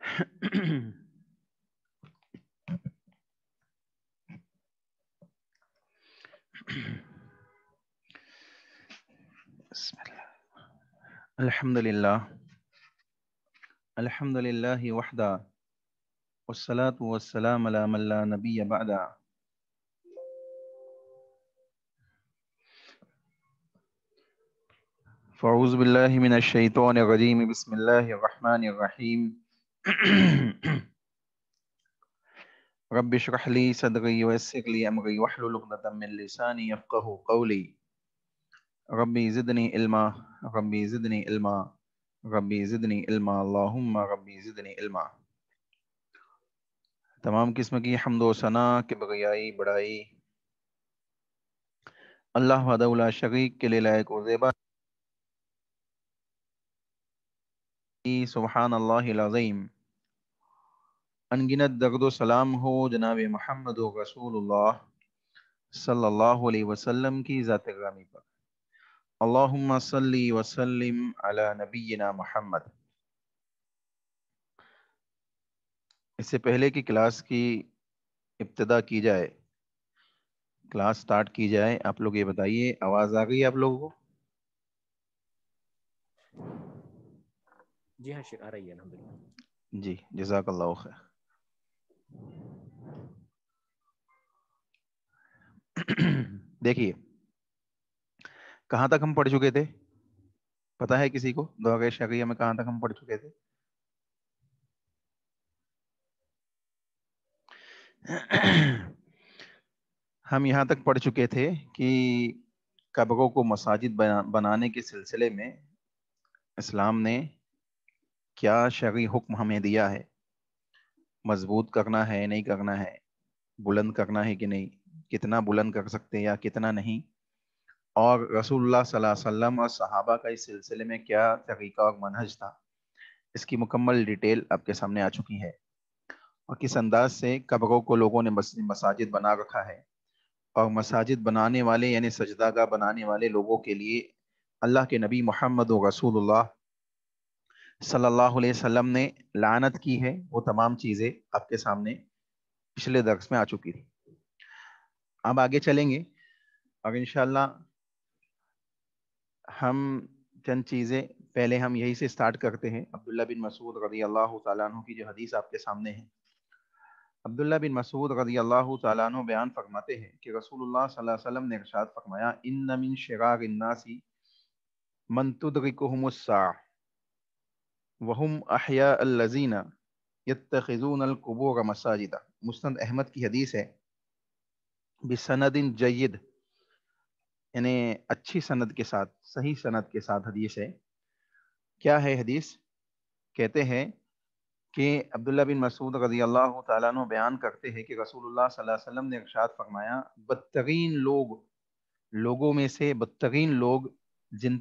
بسم اللہ الحمد للہ وحدہ والصلاة والسلام علی من لا نبی بعدہ. فاعوذ باللہ من الشیطان الرجیم. بسم اللہ الرحمن الرحیم. رب اشرح لی صدری ویسر لی امری واحلل عقدۃ من لسانی یفقہوا قولی. ربی زدنی علما ربی زدنی علما ربی زدنی علما اللہم ربی زدنی علما. تمام قسم کی حمد و ثنا کبریائی بڑائی اللہ وحدہ لا شریک کے لیے لائق و زیبا. سبحان اللہ العظیم. انگنت درد و سلام ہو جناب محمد و رسول اللہ صلی اللہ علیہ وسلم کی ذات گرامی پر. اللہم صلی وسلم علی نبینا محمد. اس سے پہلے کی کلاس کی ابتدا کی جائے، کلاس سٹارٹ کی جائے، آپ لوگ یہ بتائیے آواز آ گئی آپ لوگوں کو؟ جی ہاں آ رہی ہے الحمدللہ. جی جزاک اللہ خیر. دیکھیے کہاں تک ہم پڑھ چکے تھے، پتہ ہے کسی کو؟ دعا شرعیہ میں کہاں تک ہم پڑھ چکے تھے؟ ہم یہاں تک پڑھ چکے تھے کہ قبروں کو مساجد بنانے کے سلسلے میں اسلام نے کیا شرعی حکم ہمیں دیا ہے. مضبوط کرنا ہے نہیں کرنا ہے، بلند کرنا ہے کہ نہیں، کتنا بلند کر سکتے یا کتنا نہیں، اور رسول اللہ صلی اللہ علیہ وسلم اور صحابہ کا اس سلسلے میں کیا طریقہ اور منہج تھا، اس کی مکمل ڈیٹیل آپ کے سامنے آ چکی ہے. اور کس انداز سے قبروں کو لوگوں نے مساجد بنا رکھا ہے، اور مساجد بنانے والے یعنی سجدہ گاہ بنانے والے لوگوں کے لیے اللہ کے نبی محمد و رسول اللہ صلی اللہ علیہ وسلم نے لعنت کی ہے. وہ تمام چیزیں آپ کے سامنے پچھلے درس میں آ چکی تھی. اب آگے چلیں گے اور انشاءاللہ ہم چند چیزیں پہلے ہم یہی سے سٹارٹ کرتے ہیں. عبداللہ بن مسعود رضی اللہ تعالیٰ عنہ کی جو حدیث آپ کے سامنے ہے، عبداللہ بن مسعود رضی اللہ تعالیٰ عنہ بیان فرماتے ہیں کہ رسول اللہ صلی اللہ علیہ وسلم نے ارشاد فرمایا، ان من شرار الناس من تدرکہم الساعہ وہم احیاء الذین یتخذون القبور مساجد. مسند احمد کی حدیث ہے بسند جید، یعنی اچھی سند کے ساتھ، صحیح سند کے ساتھ حدیث ہے. کیا ہے حدیث؟ کہتے ہیں کہ عبداللہ بن مسعود رضی اللہ تعالیٰ عنہ بیان کرتے ہیں کہ رسول اللہ صلی اللہ علیہ وسلم نے ارشاد فرمایا، بدترین لوگوں میں سے بدترین لوگ جن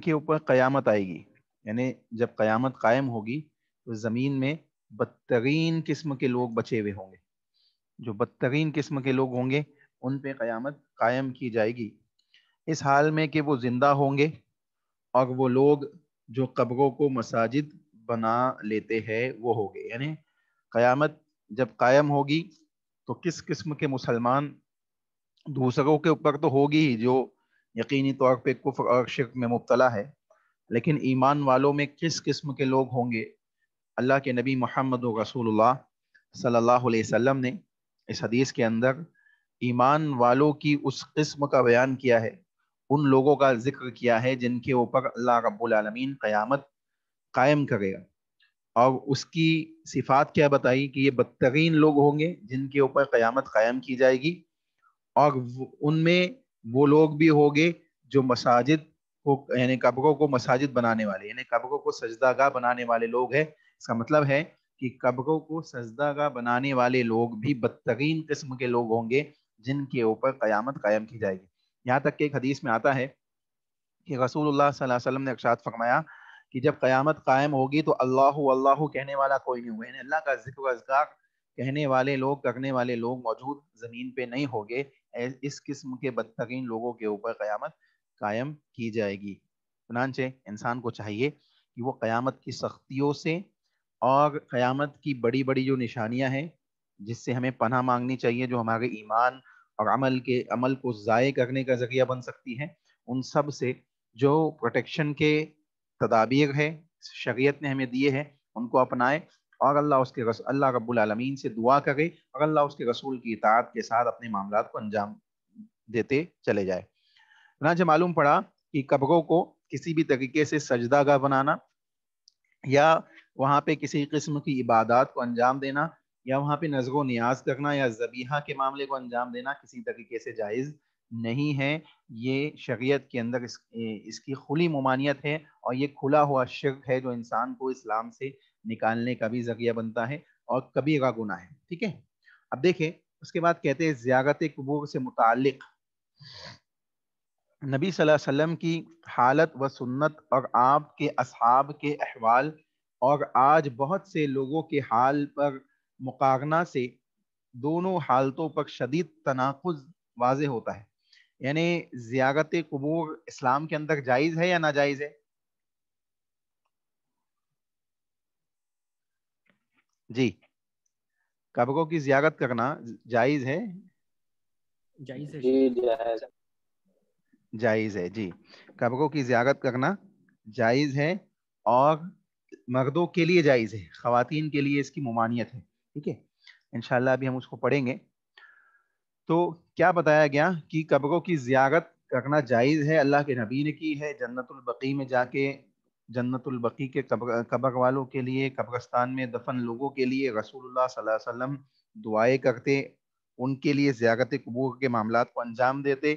کے اوپر قیامت آئے گی، یعنی جب قیامت قائم ہوگی تو زمین میں بدترین قسم کے لوگ بچے ہوئے ہوں گے. جو بدترین قسم کے لوگ ہوں گے ان پہ قیامت قائم کی جائے گی، اس حال میں کہ وہ زندہ ہوں گے، اور وہ لوگ جو قبروں کو مساجد بنا لیتے ہیں وہ ہوں گے. یعنی قیامت جب قائم ہوگی تو کس قسم کے مسلمان، دوسروں کے اوپر تو ہوگی ہی جو یقینی طور پہ کفر اور شرک میں مبتلا ہے، لیکن ایمان والوں میں کس قسم کے لوگ ہوں گے. اللہ کے نبی محمد رسول اللہ صلی اللہ علیہ وسلم نے اس حدیث کے اندر ایمان والوں کی اس قسم کا بیان کیا ہے، ان لوگوں کا ذکر کیا ہے جن کے اوپر اللہ رب العالمین قیامت قائم کرے گا. اور اس کی صفات کیا بتائی کہ یہ بدترین لوگ ہوں گے جن کے اوپر قیامت قائم کی جائے گی، اور ان میں وہ لوگ بھی ہوں گے جو مساجد کو یعنی قبروں کو مساجد بنانے والے، یعنی قبروں کو سجدہ گاہ بنانے والے لوگ ہیں. اس کا مطلب ہے کہ قبروں کو سجدہ گاہ بنانے والے لوگ بھی بدترین قسم کے لوگ ہوں گے جن کے اوپر قیامت قائم کی جائے گی. یہاں تک کہ ایک حدیث میں آتا ہے کہ رسول اللہ صلی اللہ علیہ وسلم نے ارشاد فرمایا کہ جب قیامت قائم ہوگی تو اللہ اللہ کہنے والا کوئی نہیں ہوگا، یعنی اللہ کا ذکر و اذکار کہنے والے لوگ، کرنے والے لوگ موجود زمین پہ نہیں ہوگے. اس قسم کے بدترین لوگوں کے اوپر قیامت قائم کی جائے گی. چنانچہ انسان کو چاہیے کہ وہ قیامت کی سختیوں سے اور قیامت کی بڑی بڑی جو نشانیاں ہیں جس سے ہمیں پناہ مانگنی چاہیے، جو ہمارے ایمان اور عمل کو ضائع کرنے کا ذریعہ بن سکتی ہیں، ان سب سے جو پروٹیکشن کے تدابیر ہے شریعت نے ہمیں دیے ہیں ان کو اپنائے، اور اللہ رب العالمین سے دعا کرے اور اللہ اس کے رسول کی اطاعت کے ساتھ اپنے معاملات کو انجام دیتے چلے جائے۔ چنانچہ معلوم پڑا کہ قبروں کو کسی بھی طریقے سے سجدہ گاہ بنانا یا وہاں پہ کسی قسم کی عبادات کو انجام دینا یا وہاں پہ نذر و نیاز کرنا یا ذبیحہ کے معاملے کو انجام دینا کسی طریقے سے جائز نہیں ہے۔ یہ شریعت کے اندر اس کی کھلی ممانعت ہے اور یہ کھلا ہوا شرک ہے جو انسان کو اسلام سے نکالنے کا بھی ذریعہ بنتا ہے اور کبیرہ گناہ ہے۔ ٹھیک ہے، اب دیکھیں اس کے بعد کہتے ہیں زیارت قبور سے متعلق نبی صلی اللہ علیہ وسلم کی حالت و سنت اور آپ کے اصحاب کے احوال اور آج بہت سے لوگوں کے حال پر مقارنہ سے دونوں حالتوں پر شدید تناقض واضح ہوتا ہے۔ یعنی زیارت قبور اسلام کے اندر جائز ہے یا ناجائز ہے؟ جی، قبروں کی زیارت کرنا جائز ہے؟ جائز ہے جی جائز جائز ہے جی، قبروں کی زیارت کرنا جائز ہے اور مردوں کے لیے جائز ہے، خواتین کے لیے اس کی ممانعت ہے۔ ٹھیک ہے، انشاءاللہ ابھی ہم اس کو پڑھیں گے۔ تو کیا بتایا گیا کہ قبروں کی زیارت کرنا جائز ہے، اللہ کے نبی نے کی ہے، جنت البقیع میں جا کے جنت البقیع کے قبر والوں کے لیے، قبرستان میں دفن لوگوں کے لیے رسول اللہ صلی اللہ علیہ وسلم دعائیں کرتے، ان کے لیے زیارت قبور کے معاملات کو انجام دیتے،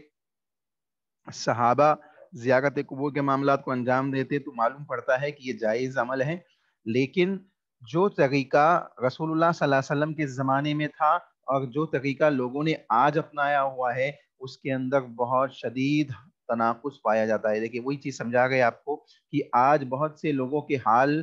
صحابہ زیارت قبور کے معاملات کو انجام دیتے، تو معلوم پڑتا ہے کہ یہ جائز عمل ہے۔ لیکن جو طریقہ رسول اللہ صلی اللہ علیہ وسلم کے زمانے میں تھا اور جو طریقہ لوگوں نے آج اپنایا ہوا ہے اس کے اندر بہت شدید تناقض پایا جاتا ہے۔ دیکھیے وہی چیز سمجھا گیا آپ کو کہ آج بہت سے لوگوں کے حال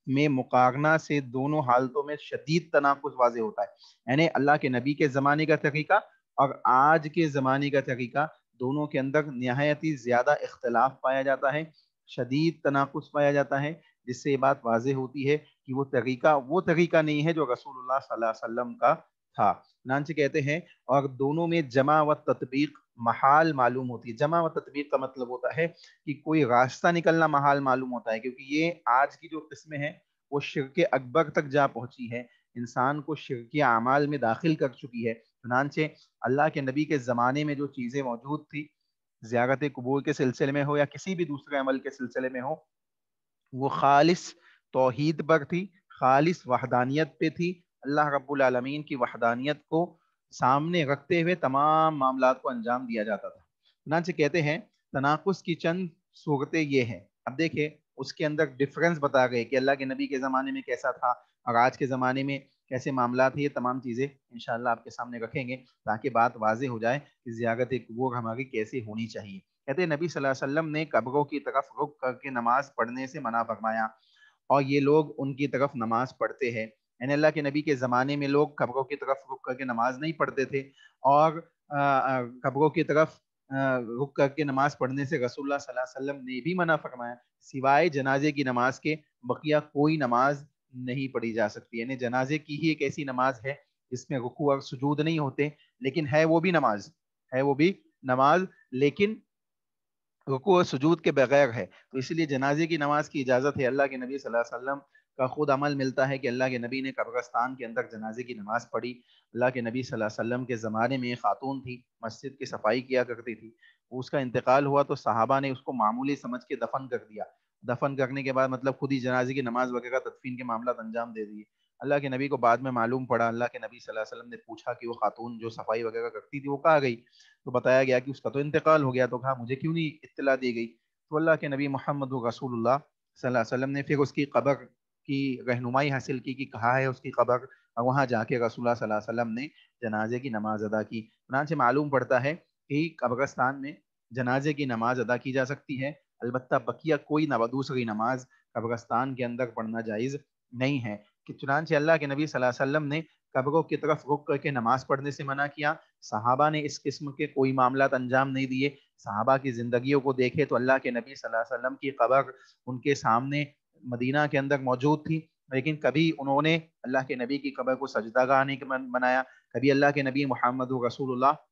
میں مقارنہ سے دونوں حالتوں میں شدید تناقض واضح ہوتا ہے۔ یعنی اللہ کے نبی کے زمانے کا طریقہ اور آج کے زمانے کا طریقہ، دونوں کے اندر نہایت ہی زیادہ اختلاف پایا جاتا ہے، شدید تناقض پایا جاتا ہے، جس سے یہ بات واضح ہوتی ہے کہ وہ طریقہ نہیں ہے جو رسول اللہ صلی اللہ علیہ وسلم کا تھا۔ چنانچہ کہتے ہیں اور دونوں میں جمع و تطبیق محال معلوم ہوتی ہے۔ جمع و تطبیق کا مطلب ہوتا ہے کہ کوئی راستہ نکلنا محال معلوم ہوتا ہے، کیونکہ یہ آج کی جو قسمیں ہیں وہ شرک اکبر تک جا پہنچی ہے، انسان کو شرکی اعمال میں داخل کر چکی ہے۔ چنانچہ اللہ کے نبی کے زمانے میں جو چیزیں موجود تھی زیارت قبور کے سلسلے میں ہو یا کسی بھی دوسرے عمل کے سلسلے میں ہو، وہ خالص توحید پر تھی، خالص وحدانیت پہ تھی، اللہ رب العالمین کی وحدانیت کو سامنے رکھتے ہوئے تمام معاملات کو انجام دیا جاتا تھا۔ چنانچہ کہتے ہیں تناقض کی چند صورتیں یہ ہیں۔ اب دیکھیں اس کے اندر ڈفرنس بتا گئے کہ اللہ کے نبی کے زمانے میں کیسا تھا اور آج کے زمانے میں کیسے معاملات ہیں، یہ تمام چیزیں انشاءاللہ آپ کے سامنے رکھیں گے تاکہ بات واضح ہو جائے کہ زیارت قبور ہماری کیسے ہونی چاہیے۔ کہتے ہیں نبی صلی اللہ علیہ وسلم نے قبروں کی طرف رخ کر کے نماز پڑھنے سے منع فرمایا اور یہ لوگ ان کی طرف نماز پڑھتے ہیں۔ یعنی اللہ کے نبی کے زمانے میں لوگ قبروں کی طرف رخ کر کے نماز نہیں پڑھتے تھے اور قبروں کی طرف رخ کر کے نماز پڑھنے سے رسول اللہ صلی اللہ علیہ وسلم نے بھی منع فرمایا، سوائے جنازے کی نماز کے بقیہ کوئی نماز نہیں پڑھی جا سکتی۔ یعنی جنازے کی ہی ایک ایسی نماز ہے جس میں رکوع اور سجود نہیں ہوتے، لیکن ہے وہ بھی نماز لیکن رکوع اور سجود کے بغیر ہے، تو اس لیے جنازے کی نماز کی اجازت ہے۔ اللہ کے نبی صلی اللہ علیہ وسلم کا خود عمل ملتا ہے کہ اللہ کے نبی نے قبرستان کے اندر جنازے کی نماز پڑھی۔ اللہ کے نبی صلی اللہ علیہ وسلم کے زمانے میں ایک خاتون تھی، مسجد کی صفائی کیا کرتی تھی، اس کا انتقال ہوا تو صحابہ نے اس کو معمولی سمجھ کے دفن کر دیا۔ دفن کرنے کے بعد مطلب خود ہی جنازے کی نماز وغیرہ تدفین کے معاملات انجام دے دیے۔ اللہ کے نبی کو بعد میں معلوم پڑا، اللہ کے نبی صلی اللہ علیہ وسلم نے پوچھا کہ وہ خاتون جو صفائی وغیرہ کرتی تھی وہ کہاں گئی، تو بتایا گیا کہ اس کا تو انتقال ہو گیا۔ تو کہا مجھے کیوں نہیں اطلاع دی گئی؟ تو اللہ کے نبی محمد رسول اللہ صلی اللہ علیہ وسلم نے پھر اس کی قبر کی رہنمائی حاصل کی کہ کہاں ہے اس کی قبر، اور وہاں جا کے رسول اللہ صلی اللہ علیہ وسلم نے جنازے کی نماز ادا کی۔ چنانچہ معلوم پڑتا ہے کہ قبرستان میں جنازے کی نماز ادا کی جا سکتی ہے، البتہ بقیہ کوئی دوسری نماز قبرستان کے اندر پڑھنا جائز نہیں ہے۔ کہ چنانچہ اللہ کے نبی صلی اللہ علیہ وسلم نے قبروں کی طرف رخ کر کے نماز پڑھنے سے منع کیا۔ صحابہ نے اس قسم کے کوئی معاملات انجام نہیں دیے۔ صحابہ کی زندگیوں کو دیکھے تو اللہ کے نبی صلی اللہ علیہ وسلم کی قبر ان کے سامنے مدینہ کے اندر موجود تھی، لیکن کبھی انہوں نے اللہ کے نبی کی قبر کو سجدہ گاہ نہیں بنایا، کبھی اللہ کے نبی محمد رسول اللہ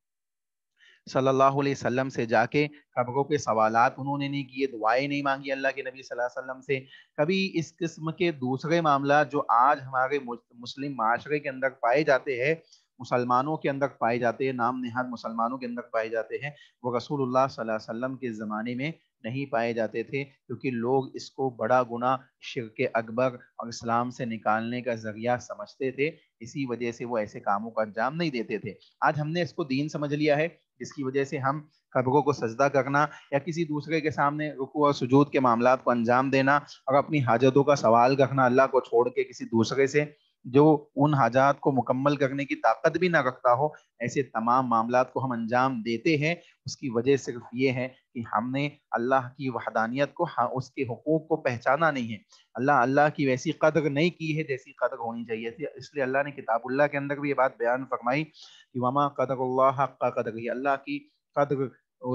صلی اللہ علیہ وسلم سے جا کے قبروں کے سوالات انہوں نے نہیں کیے، دعائیں نہیں مانگی اللہ کے نبی صلی اللہ علیہ وسلم سے۔ کبھی اس قسم کے دوسرے معاملات جو آج ہمارے مسلم معاشرے کے اندر پائے جاتے ہیں، مسلمانوں کے اندر پائے جاتے ہیں، نام نہاد مسلمانوں کے اندر پائے جاتے ہیں، وہ رسول اللہ صلی اللہ علیہ وسلم کے زمانے میں نہیں پائے جاتے تھے، کیونکہ لوگ اس کو بڑا گناہ، شرک اکبر اور اسلام سے نکالنے کا ذریعہ سمجھتے تھے، اسی وجہ سے وہ ایسے کاموں کا انجام نہیں دیتے تھے۔ آج ہم نے اس کو دین سمجھ لیا ہے، جس کی وجہ سے ہم قبروں کو سجدہ کرنا یا کسی دوسرے کے سامنے رکوع اور سجود کے معاملات کو انجام دینا اور اپنی حاجتوں کا سوال کرنا اللہ کو چھوڑ کے کسی دوسرے سے جو ان حاجات کو مکمل کرنے کی طاقت بھی نہ رکھتا ہو، ایسے تمام معاملات کو ہم انجام دیتے ہیں۔ اس کی وجہ صرف یہ ہے کہ ہم نے اللہ کی وحدانیت کو، اس کے حقوق کو پہچانا نہیں ہے، اللہ کی ویسی قدر نہیں کی ہے جیسی قدر ہونی چاہیے تھی۔ اس لیے اللہ نے کتاب اللہ کے اندر بھی یہ بات بیان فرمائی کہ وما قدر اللہ حق قدر ہی، اللہ کی قدر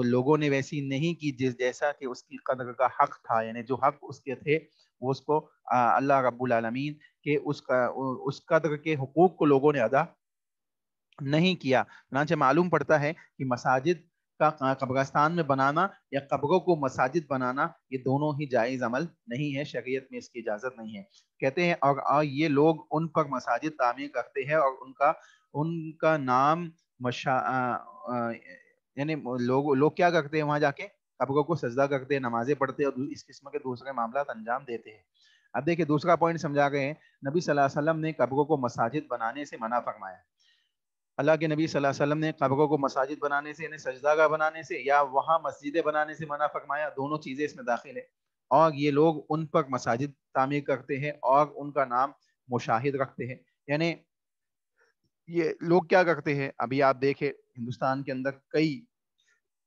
لوگوں نے ویسی نہیں کی جیسا کہ اس کی قدر کا حق تھا، یعنی جو حق اس کے تھے وہ اس کو اللہ رب العالمین کے اس قدر کے حقوق کو لوگوں نے ادا نہیں کیا۔ چنانچہ معلوم پڑتا ہے کہ مساجد کا قبرستان میں بنانا یا قبروں کو مساجد بنانا یہ دونوں ہی جائز عمل نہیں ہے، شریعت میں اس کی اجازت نہیں ہے۔ کہتے ہیں اور یہ لوگ ان پر مساجد تعمیر کرتے ہیں اور ان کا نام یعنی لوگ کیا کرتے ہیں، وہاں جا کے قبروں کو سجدہ کرتے ہیں، نمازیں پڑھتے ہیں اور اس قسم کے دوسرے معاملات انجام دیتے ہیں۔ اب دیکھیں دوسرا پوائنٹ سمجھا گئے ہیں، نبی صلی اللہ علیہ وسلم نے قبروں کو مساجد بنانے سے منع فرمایا۔ اللہ کے نبی صلی اللہ علیہ وسلم نے قبروں کو مساجد بنانے سے، یعنی سجدہ گاہ بنانے سے یا وہاں مسجدیں بنانے سے منع فرمایا، دونوں چیزیں اس میں داخل ہے۔ اور یہ لوگ ان پر مساجد تعمیر کرتے ہیں اور ان کا نام مشاہد رکھتے ہیں، یعنی یہ لوگ کیا کرتے ہیں، ابھی آپ دیکھیں ہندوستان کے اندر کئی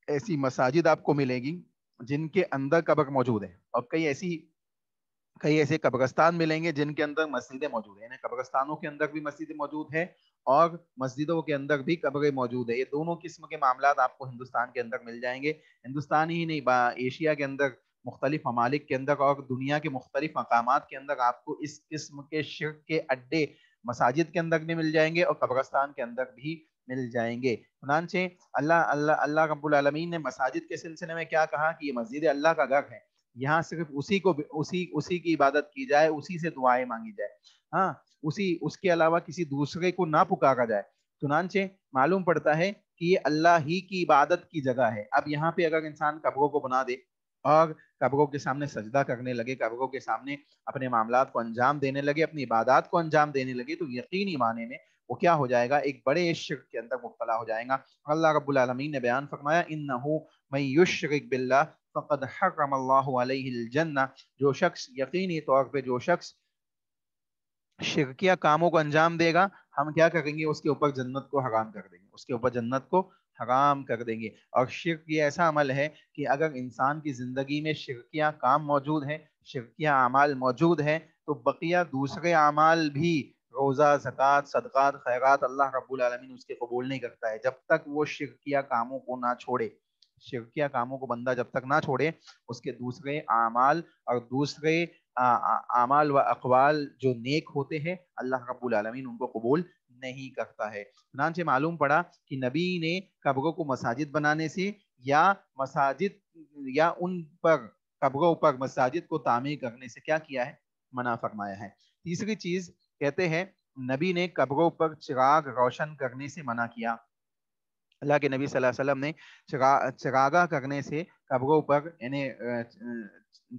ایسی مساجد آپ کو ملے گی جن کے اندر قبر موجود ہے، اور کئی ایسے قبرستان ملیں گے جن کے اندر مسجدیں موجود ہیں، یعنی قبرستانوں کے اندر بھی مسجدیں موجود ہیں اور مسجدوں کے اندر بھی قبریں موجود ہیں۔ یہ دونوں قسم کے معاملات آپ کو ہندوستان کے اندر مل جائیں گے، ہندوستان ہی نہیں ایشیا کے اندر مختلف ممالک کے اندر اور دنیا کے مختلف مقامات کے اندر آپ کو اس قسم کے شرک کے اڈے مساجد کے اندر بھی مل جائیں گے اور قبرستان کے اندر بھی مل جائیں گے۔ چنانچہ اللہ رب العالمین نے مساجد کے سلسلے میں کیا کہا کہ یہ مسجد اللہ کا گھر ہے، یہاں صرف اسی کی عبادت کی جائے، اسی سے دعائیں مانگی جائے، ہاں اس کے علاوہ کسی دوسرے کو نہ پکارا جائے۔ چنانچہ معلوم پڑتا ہے کہ یہ اللہ ہی کی عبادت کی جگہ ہے۔ اب یہاں پہ اگر انسان قبروں کو بنا دے اور قبروں کے سامنے سجدہ کرنے لگے، قبروں کے سامنے اپنے معاملات کو انجام دینے لگے، اپنی عبادات کو انجام دینے لگے، تو یقینی معنی میں وہ کیا ہو جائے گا، ایک بڑے شرک کے اندر مبتلا ہو جائے گا۔ اللہ رب العالمین نے بیان فرمایا انہ من یشرک باللہ فقد حرم اللہ علیہ الجنہ، جو شخص یقینی طور پہ جو شخص شرکیہ کاموں کو انجام دے گا، ہم کیا کریں گے، اس کے اوپر جنت کو حرام کر دیں گے، اس کے اوپر جنت کو حرام کر دیں گے۔ اور شرک یہ ایسا عمل ہے کہ اگر انسان کی زندگی میں شرکیہ کام موجود ہے، شرکیہ اعمال موجود ہے، تو بقیہ دوسرے اعمال بھی، روزہ، زکوٰۃ، صدقات، خیرات، اللہ رب العالمین اس کے قبول نہیں کرتا ہے جب تک وہ شرکیہ کاموں کو نہ چھوڑے۔ شرکیہ کاموں کو بندہ جب تک نہ چھوڑے، اس کے دوسرے اعمال اور دوسرے اعمال و اقوال جو نیک ہوتے ہیں، اللہ رب العالمین ان کو قبول نہیں کرتا ہے۔ چنانچہ معلوم پڑا کہ نبی نے قبروں کو مساجد بنانے سے یا ان پر قبروں پر مساجد کو تعمیر کرنے سے کیا کیا ہے، منع فرمایا ہے۔ تیسری چیز کہتے ہیں نبی نے قبروں پر چراغ روشن کرنے سے منع کیا۔ اللہ کے نبی صلی اللہ علیہ وسلم نے چراغاں کرنے سے قبروں پر، یعنی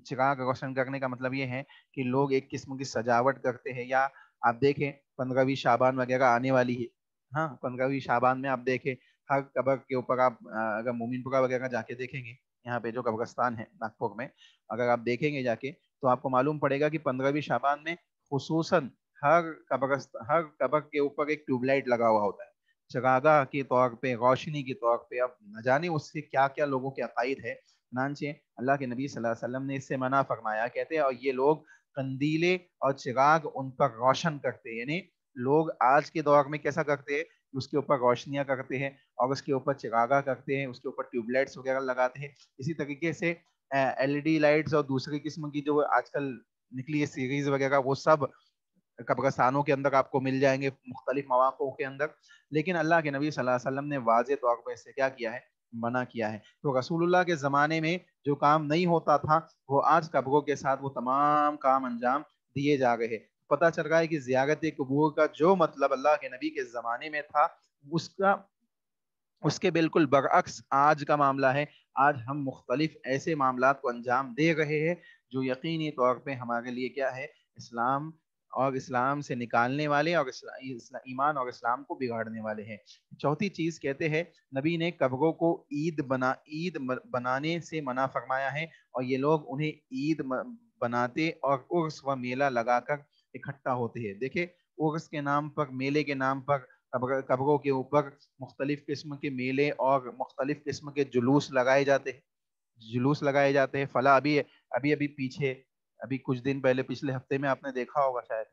چراغ روشن کرنے کا مطلب یہ ہے کہ لوگ ایک قسم کی سجاوٹ کرتے ہیں، یا آپ دیکھیں 15ویں شعبان وغیرہ آنے والی ہے، ہاں 15ویں شعبان میں آپ دیکھیں ہر قبر کے اوپر، آپ اگر مومن پورہ وغیرہ جا کے دیکھیں گے، یہاں پہ جو قبرستان ہے ناگپور میں، اگر آپ دیکھیں گے جا کے تو آپ کو معلوم پڑے گا کہ 15ویں شعبان میں خصوصاً ہر قبر کے اوپر ایک ٹیوب لائٹ لگا ہوا ہوتا ہے، چراغاں کے طور پہ، روشنی کے طور پہ۔ اب نہ جانے اس سے کیا کیا لوگوں کے عقائد ہے، چنانچہ اللہ کے نبی صلی اللہ علیہ وسلم نے اس سے منع فرمایا۔ کہتے ہیں اور یہ لوگ قندیلے اور چراغ ان پر روشن کرتے ہیں، یعنی لوگ آج کے دور میں کیسا کرتے ہیں، اس کے اوپر روشنیاں کرتے ہیں اور اس کے اوپر چراغاں کرتے ہیں، اس کے اوپر ٹیوب لائٹس وغیرہ لگاتے ہیں۔ اسی طریقے سے ایل ای ڈی لائٹس اور دوسری قسم کی جو آج کل نکلی ہے سیریز وغیرہ، وہ سب قبرستانوں کے اندر آپ کو مل جائیں گے مختلف مواقع کے اندر. لیکن اللہ کے نبی صلی اللہ علیہ وسلم نے واضح طور پر اس سے کیا کیا ہے؟ منع کیا ہے. تو رسول اللہ کے زمانے میں جو کام نہیں ہوتا تھا وہ آج قبروں کے ساتھ وہ تمام کام انجام دیے جا رہے ہیں. پتہ چل رہا ہے کہ زیارت قبور کا جو مطلب اللہ کے نبی کے زمانے میں تھا اس کے بالکل برعکس آج کا معاملہ ہے. آج ہم مختلف ایسے معاملات کو انجام دے رہے ہیں جو یقینی طور پہ ہمارے لیے کیا ہے؟ اسلام اور اسلام سے نکالنے والے اور ایمان اور اسلام کو بگاڑنے والے ہیں. چوتھی چیز کہتے ہیں نبی نے قبروں کو عید بنانے سے منع فرمایا ہے، اور یہ لوگ انہیں عید بناتے اور عرس و میلہ لگا کر اکٹھا ہوتے ہیں. دیکھیں، عرس کے نام پر، میلے کے نام پر قبروں کے اوپر مختلف قسم کے میلے اور مختلف قسم کے جلوس لگائے جاتے ہیں. فلاں ابھی پیچھے ابھی کچھ دن پہلے پچھلے ہفتے میں آپ نے دیکھا ہوگا شاید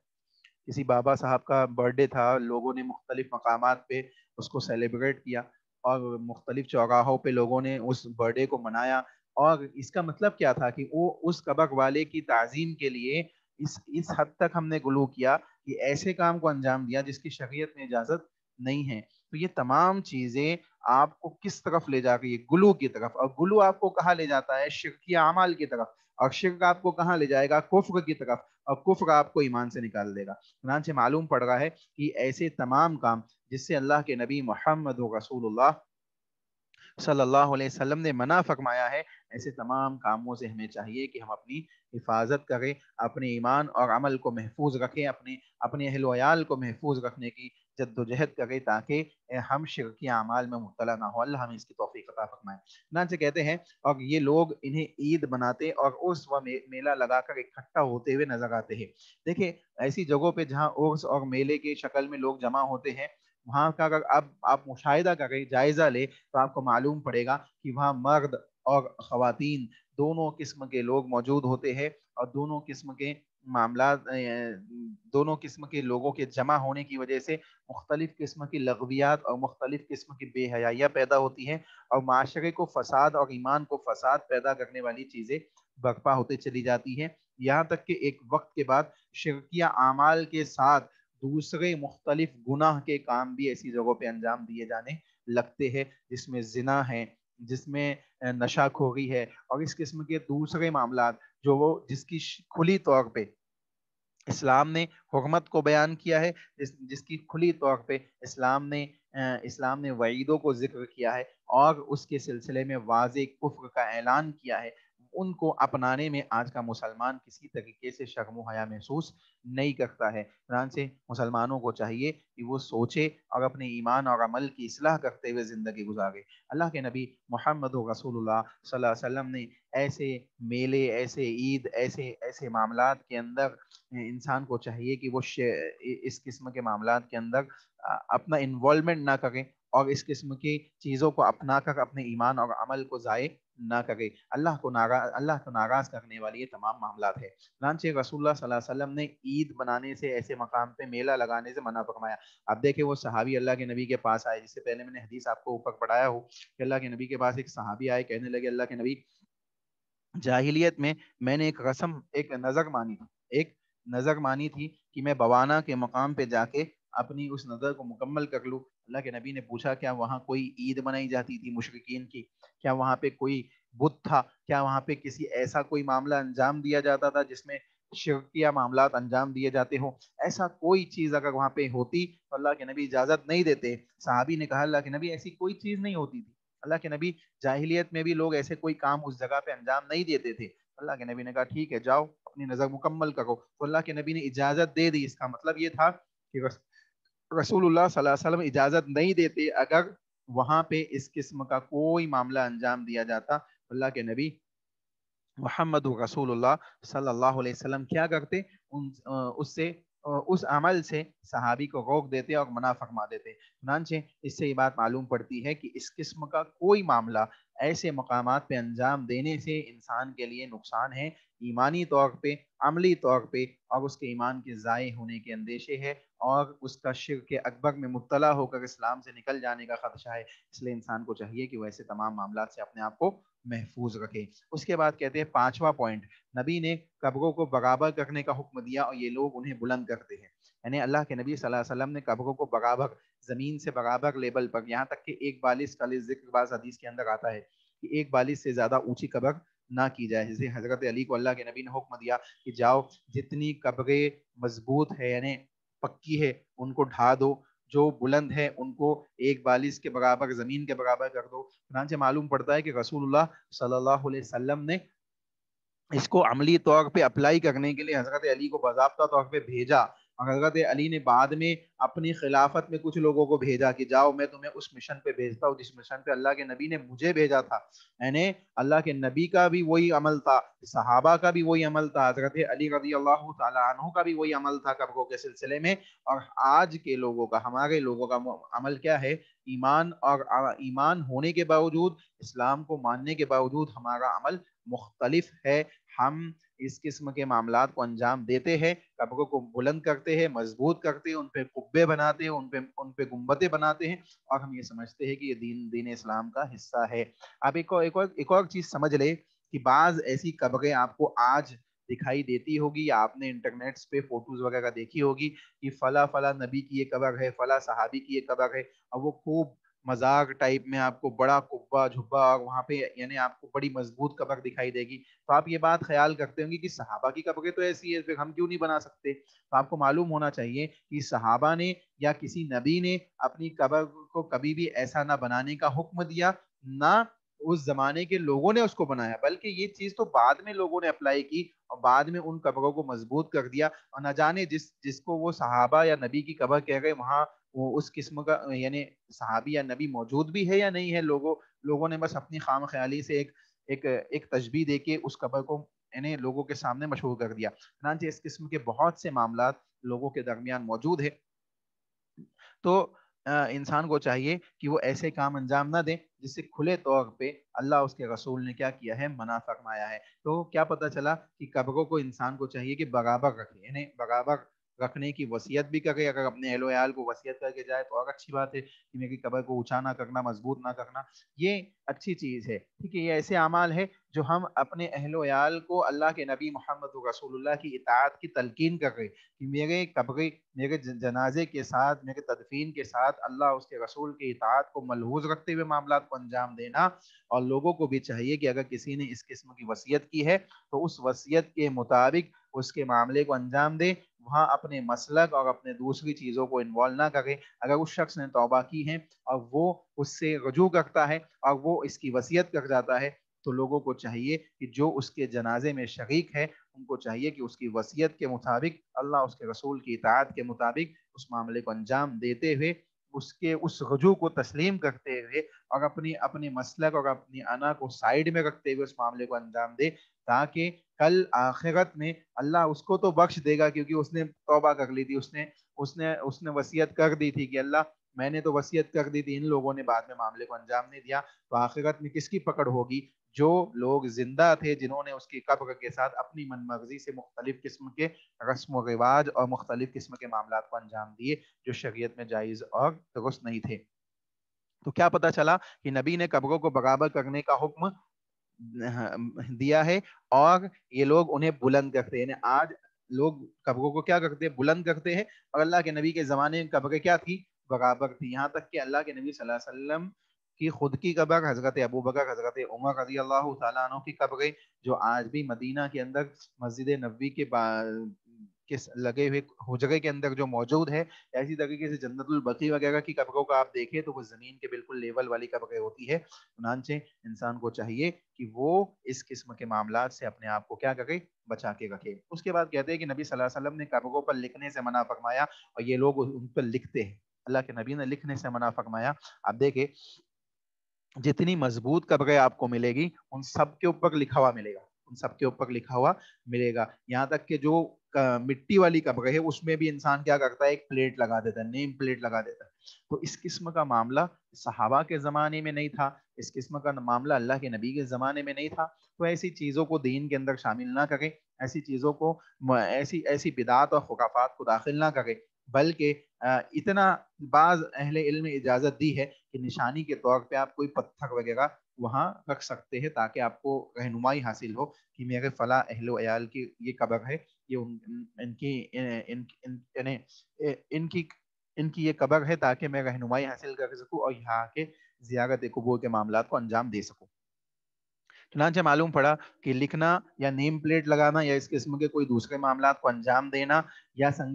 کسی بابا صاحب کا برتھ ڈے تھا. لوگوں نے مختلف مقامات پہ اس کو سیلیبریٹ کیا اور مختلف چوراہوں پہ لوگوں نے اس برتھ ڈے کو منایا. اور اس کا مطلب کیا تھا کہ وہ اس قبر والے کی تعظیم کے لیے اس حد تک ہم نے غلو کیا کہ ایسے کام کو انجام دیا جس کی شریعت میں اجازت نہیں ہے. تو یہ تمام چیزیں آپ کو کس طرف لے جا رہی ہے؟ گلو کی طرف. اور گلو آپ کو کہاں لے جاتا ہے؟ شرکی اعمال کی طرف. اور شرک آپ کو کہاں لے جائے گا؟ کفر کی طرف. اور کفر آپ کو ایمان سے نکال دے گا. چنانچہ معلوم پڑ رہا ہے کہ ایسے تمام کام جس سے اللہ کے نبی محمد رسول اللہ صلی اللہ علیہ وسلم نے منع فرمایا ہے، ایسے تمام کاموں سے ہمیں چاہیے کہ ہم اپنی حفاظت کریں، اپنے ایمان اور عمل کو محفوظ رکھیں، اپنے اہل و عیال کو محفوظ رکھنے کی جد و جہد کریں تاکہ ہم شرکی اعمال میں مبتلا نہ ہو. اللہ ہمیں اس کی توفیق عطا فرمائے. چنانچہ کہتے ہیں اور یہ لوگ انہیں عید بناتے اور عرس و میلہ لگا کر اکٹھا ہوتے ہوئے نظر آتے ہیں. دیکھیں، ایسی جگہوں پہ جہاں عرس اور میلے کی شکل میں لوگ جمع ہوتے ہیں، وہاں کا اگر آپ مشاہدہ کریں، جائزہ لیں، تو آپ کو معلوم پڑے گا کہ وہاں مرد اور خواتین دونوں قسم کے لوگ موجود ہوتے ہیں، اور دونوں قسم کے معاملات، دونوں قسم کے لوگوں کے جمع ہونے کی وجہ سے مختلف قسم کی لغویات اور مختلف قسم کی بے حیائیاں پیدا ہوتی ہیں، اور معاشرے کو فساد اور ایمان کو فساد پیدا کرنے والی چیزیں برپا ہوتے چلی جاتی ہیں. یہاں تک کہ ایک وقت کے بعد شرکیہ اعمال کے ساتھ دوسرے مختلف گناہ کے کام بھی ایسی جگہوں پہ انجام دیے جانے لگتے ہیں، جس میں زنا ہے، جس میں نشہ خوری ہے، اور اس قسم کے دوسرے معاملات جس کی کھلی طور پہ اسلام نے حکمت کو بیان کیا ہے، جس کی کھلی طور پہ اسلام نے وعیدوں کو ذکر کیا ہے اور اس کے سلسلے میں واضح کفر کا اعلان کیا ہے. ان کو اپنانے میں آج کا مسلمان کسی طریقے سے شرم و حیا محسوس نہیں کرتا ہے. چنانچہ مسلمانوں کو چاہیے کہ وہ سوچے اور اپنے ایمان اور عمل کی اصلاح کرتے ہوئے زندگی گزارے. اللہ کے نبی محمد رسول اللہ صلی اللہ علیہ وسلم نے ایسے میلے، ایسے عید، ایسے معاملات کے اندر انسان کو چاہیے کہ وہ اس قسم کے معاملات کے اندر اپنا انوالومنٹ نہ کریں اور اس قسم کی چیزوں کو اپنا کر اپنے ایمان اور عمل کو ضائع نہ کرے. اللہ کو ناراض کرنے والی یہ تمام معاملات ہے. چنانچہ رسول اللہ صلی اللہ علیہ وسلم نے عید بنانے سے، ایسے مقام پہ میلہ لگانے سے منع فرمایا. اب دیکھیں، وہ صحابی اللہ کے نبی کے پاس آئے، جس سے پہلے میں نے حدیث آپ کو اوپر پڑھایا ہو کہ اللہ کے نبی کے پاس ایک صحابی آئے، کہنے لگے اللہ کے نبی، جاہلیت میں نے ایک نظر مانی تھی کہ میں بوانا کے مقام پہ جا کے اپنی اس نظر کو مکمل کر لوں. اللہ کے نبی نے پوچھا کیا وہاں کوئی عید منائی جاتی تھی مشرکین کی؟ کیا وہاں پہ کوئی بت تھا؟ کیا وہاں پہ کسی ایسا کوئی معاملہ انجام دیا جاتا تھا جس میں شرکیہ معاملات انجام دیے جاتے ہوں؟ ایسا کوئی چیز اگر وہاں پہ ہوتی تو اللہ کے نبی اجازت نہیں دیتے. صحابی نے کہا اللہ کے نبی ایسی کوئی چیز نہیں ہوتی تھی. اللہ کے نبی، جاہلیت میں بھی لوگ ایسے کوئی کام اس جگہ پہ انجام نہیں دیتے تھے. اللہ کے نبی نے کہا ٹھیک ہے، جاؤ اپنی نظر مکمل کرو. تو اللہ کے نبی نے اجازت دے دی. اس کا مطلب یہ تھا کہ رسول اللہ صلی اللہ علیہ وسلم اجازت نہیں دیتے اگر وہاں پہ اس قسم کا کوئی معاملہ انجام دیا جاتا. اللہ کے نبی محمد رسول اللہ صلی اللہ علیہ وسلم کیا کرتے؟ اس عمل سے صحابی کو روک دیتے اور منع فرما دیتے. چنانچہ اس سے یہ بات معلوم پڑتی ہے کہ اس قسم کا کوئی معاملہ ایسے مقامات پہ انجام دینے سے انسان کے لیے نقصان ہے، ایمانی طور پہ، عملی طور پہ، اور اس کے ایمان کے ضائع ہونے کے اندیشے ہے، اور اس کا شرک اکبر میں مبتلا ہو کر اسلام سے نکل جانے کا خدشہ ہے. اس لیے انسان کو چاہیے کہ وہ ایسے تمام معاملات سے اپنے آپ کو محفوظ رکھے. اس کے بعد کہتے ہیں پانچواں پوائنٹ, نبی نے قبروں کو برابر کرنے کا حکم دیا اور یہ لوگ انہیں بلند کرتے ہیں. یعنی اللہ کے نبی صلی اللہ علیہ وسلم نے قبروں کو برابر, زمین سے برابر لیول پر, یہاں تک کہ ایک بالش کا ذکر بعض حدیث کے اندر آتا ہے کہ ایک بالش سے زیادہ اونچی قبر نہ کی جائے. جیسے حضرت علی کو اللہ کے نبی نے حکم دیا کہ جاؤ جتنی قبریں مضبوط ہے یعنی پکی ہے ان کو ڈھا دو, جو بلند ہے ان کو ایک بالش کے برابر زمین کے برابر کر دو. چنانچہ معلوم پڑتا ہے کہ رسول اللہ صلی اللہ علیہ وسلم نے اس کو عملی طور پہ اپلائی کرنے کے لیے حضرت علی کو باضابطہ طور پہ بھیجا, اور حضرت علی نے بعد میں اپنی خلافت میں کچھ لوگوں کو بھیجا کہ جاؤ میں تمہیں اس مشن پہ بھیجتا ہوں جس مشن پہ اللہ کے نبی نے مجھے بھیجا تھا. یعنی اللہ کے نبی کا بھی وہی عمل تھا, صحابہ کا بھی وہی عمل تھا, حضرت علی رضی اللہ تعالیٰ عنہ کا بھی وہی عمل تھا قبروں کے سلسلے میں. اور آج کے لوگوں کا, ہمارے لوگوں کا عمل کیا ہے؟ ایمان, اور ایمان ہونے کے باوجود, اسلام کو ماننے کے باوجود ہمارا عمل مختلف ہے. ہم اس قسم کے معاملات کو انجام دیتے ہیں, قبروں کو بلند کرتے ہیں, مضبوط کرتے ہیں, ان پہ قبے بناتے ہیں, ان پہ گنبدیں بناتے ہیں, اور ہم یہ سمجھتے ہیں کہ یہ دین اسلام کا حصہ ہے. اب ایک اور چیز سمجھ لے کہ بعض ایسی قبریں آپ کو آج دکھائی دیتی ہوگی, یا آپ نے انٹرنیٹ پہ فوٹوز وغیرہ دیکھی ہوگی کہ فلاں نبی کی یہ قبر ہے, فلاں صحابی کی یہ قبر ہے, اور وہ خوب مزاق ٹائپ میں آپ کو بڑا قبہ جھبا, اور وہاں پہ یعنی آپ کو بڑی مضبوط قبر دکھائی دے گی. تو آپ یہ بات خیال کرتے ہوں گے کہ صحابہ کی قبریں تو ایسی ہے, پھر ہم کیوں نہیں بنا سکتے؟ تو آپ کو معلوم ہونا چاہیے کہ صحابہ نے یا کسی نبی نے اپنی قبر کو کبھی بھی ایسا نہ بنانے کا حکم دیا, نہ اس زمانے کے لوگوں نے اس کو بنایا, بلکہ یہ چیز تو بعد میں لوگوں نے اپلائی کی اور بعد میں ان قبروں کو مضبوط کر دیا. اور نہ جانے جس کو وہ صحابہ یا نبی کی قبر کہہ گئے, وہاں وہ اس قسم کا یعنی صحابی یا نبی موجود بھی ہے یا نہیں ہے. لوگوں نے بس اپنی خام خیالی سے ایک تشبیہ دے کے اس قبر کو یعنی لوگوں کے سامنے مشہور کر دیا. چنانچہ اس قسم کے بہت سے معاملات لوگوں کے درمیان موجود ہے. تو انسان کو چاہیے کہ وہ ایسے کام انجام نہ دیں جس سے کھلے طور پہ اللہ اس کے رسول نے کیا کیا ہے, منع فرمایا ہے. تو کیا پتہ چلا کہ قبروں کو انسان کو چاہیے کہ برابر رکھے, یعنی برابر رکھنے کی وصیت بھی کرے. اگر اپنے اہل و عیال کو وصیت کر کے جائے تو اور اچھی بات ہے کہ میری قبر کو اونچا نہ کرنا, مضبوط نہ کرنا, یہ اچھی چیز ہے. ٹھیک ہے, یہ ایسے اعمال ہے جو ہم اپنے اہل و عیال کو اللہ کے نبی محمد رسول اللہ کی اطاعت کی تلقین کر رہے کہ میرے قبر, میرے جنازے کے ساتھ, میرے تدفین کے ساتھ اللہ اس کے رسول کی اطاعت کو ملحوظ رکھتے ہوئے معاملات کو انجام دینا. اور لوگوں کو بھی چاہیے کہ اگر کسی نے اس قسم کی وصیت کی ہے تو اس وصیت کے مطابق اس کے معاملے کو انجام دے, وہاں اپنے مسلک اور اپنے دوسری چیزوں کو انوالو نہ کرے. اگر اس شخص نے توبہ کی ہے اور وہ اس سے رجوع کرتا ہے اور وہ اس کی وصیت کر جاتا ہے, تو لوگوں کو چاہیے کہ جو اس کے جنازے میں شریک ہے ان کو چاہیے کہ اس کی وصیت کے مطابق, اللہ اس کے رسول کی اطاعت کے مطابق اس معاملے کو انجام دیتے ہوئے, اس رجوع کو تسلیم کرتے ہوئے اور اپنے مسلک اور اپنی انا کو سائیڈ میں رکھتے ہوئے اس معاملے کو انجام دے, تاکہ کل آخرت میں اللہ اس کو تو بخش دے گا کیونکہ اس نے توبہ کر لی تھی, اس نے وصیت کر دی تھی کہ اللہ میں نے تو وصیت کر دی تھی, ان لوگوں نے بعد میں معاملے کو انجام نہیں دیا. تو آخرت میں کس کی پکڑ ہوگی؟ جو لوگ زندہ تھے جنہوں نے اس کی قبر کے ساتھ اپنی من مرضی سے مختلف قسم کے رسم و رواج اور مختلف قسم کے معاملات کو انجام دیے جو شریعت میں جائز اور درست نہیں تھے. تو کیا پتہ چلا کہ نبی نے قبروں کو برابر کرنے کا حکم دیا ہے اور یہ لوگ انہیں بلند کرتے ہیں. یعنی آج لوگ قبروں کو کیا کرتے ہیں؟ بلند کرتے ہیں. اور اللہ کے نبی کے زمانے میں قبریں کیا تھی؟ برابر تھی. یہاں تک کہ اللہ کے نبی صلی اللہ علیہ وسلم کی خود کی قبر, حضرت ابوبکر, حضرت عمر رضی اللہ تعالیٰ عنہ کی قبریں جو آج بھی مدینہ کے اندر مسجد نبوی کے لگے ہوئے حجرے کے اندر جو موجود ہے, ایسی طریقے سے جنت البقیع وغیرہ کی قبروں کا آپ دیکھیں تو وہ زمین کے بالکل لیول والی قبریں ہوتی ہے. چنانچہ انسان کو چاہیے کہ وہ اس قسم کے معاملات سے اپنے آپ کو کیا کرے؟ بچا کے رکھے. اس کے بعد کہتے ہیں کہ نبی صلی اللہ علیہ وسلم نے قبروں پر لکھنے سے منع فرمایا اور یہ لوگ ان پر لکھتے ہیں. اللہ کے نبی نے لکھنے سے منع فرمایا. آپ دیکھیں جتنی مضبوط قبریں آپ کو ملے گی ان سب کے اوپر لکھا ہوا ملے گا, ان سب کے اوپر لکھا ہوا ملے گا. یہاں تک کہ جو مٹی والی قبر ہے اس میں بھی انسان کیا کرتا ہے؟ ایک پلیٹ لگا دیتا ہے, نیم پلیٹ لگا دیتا ہے. تو اس قسم کا معاملہ صحابہ کے زمانے میں نہیں تھا, اس قسم کا معاملہ اللہ کے نبی کے زمانے میں نہیں تھا. تو ایسی چیزوں کو دین کے اندر شامل نہ کریں, ایسی چیزوں کو ایسی بدعات اور خرافات کو داخل نہ کریں, بلکہ اتنا بعض اہل علم نے اجازت دی ہے کہ نشانی کے طور پہ آپ کوئی پتھر وغیرہ وہاں رکھ سکتے ہیں تاکہ آپ کو رہنمائی حاصل ہو کہ میرے فلاں اہل و عیال کی یہ قبر ہے، یہ ان کی یعنی ان کی یہ قبر ہے، تاکہ میں رہنمائی حاصل کر سکوں اور یہاں کے زیارت قبور کے معاملات کو انجام دے سکوں۔ چنانچہ معلوم پڑا کہ لکھنا یا نیم پلیٹ لگانا یا اس قسم کے کوئی دوسرے معاملات کو انجام دینا یا سنگ